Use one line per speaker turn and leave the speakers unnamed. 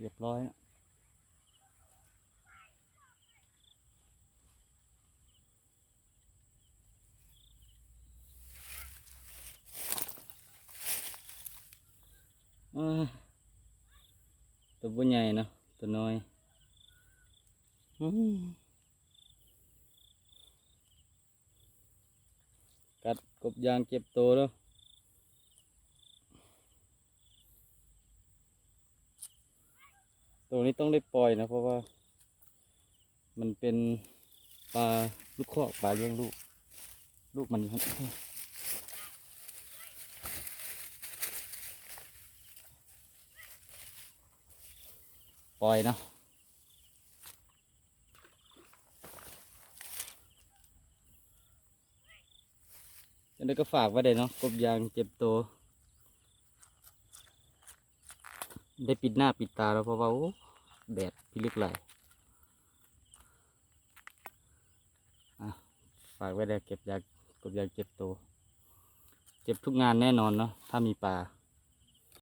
รียบร้อยนะตัวบุญใหญ่เนาะตัวน้อยกัดกบยางเก็บโตแล้วตัวนี้ต้องได้ปล่อยนะเพราะว่ามันเป็นปลาลูกคอกปลาเลี้ยงลูกมันปล่อยเนาะอันนี้ก็ฝากไว้เลยเนาะกบยางเจ็บโตได้ปิดหน้าปิดตาแล้วเพราะว่าแดดพิลึกไหลฝากไว้เลยเก็บยางกบยางเจ็บโตเจ็บทุกงานแน่นอนเนาะถ้ามีปลา